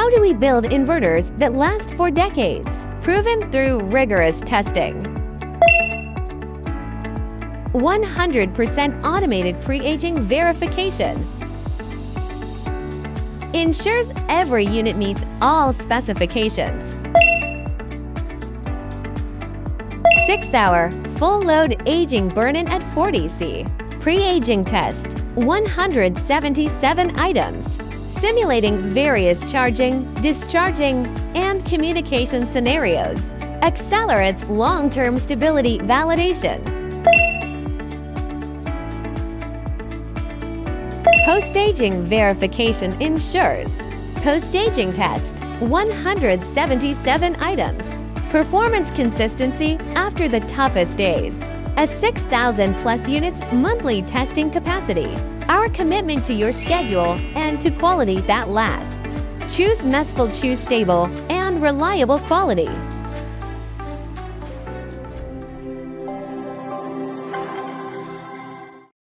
How do we build inverters that last for decades? Proven through rigorous testing. 100% automated pre-aging verification. Ensures every unit meets all specifications. 6-hour full load aging burn-in at 40°C. Pre-aging test. 177 items. Simulating various charging, discharging, and communication scenarios. Accelerates long-term stability validation. Post-aging verification ensures. Post-aging test. 177 items. Performance consistency after the toughest days. A 6,000+ units monthly testing capacity. Our commitment to your schedule and to quality that lasts. Choose MesPal, choose stable and reliable quality.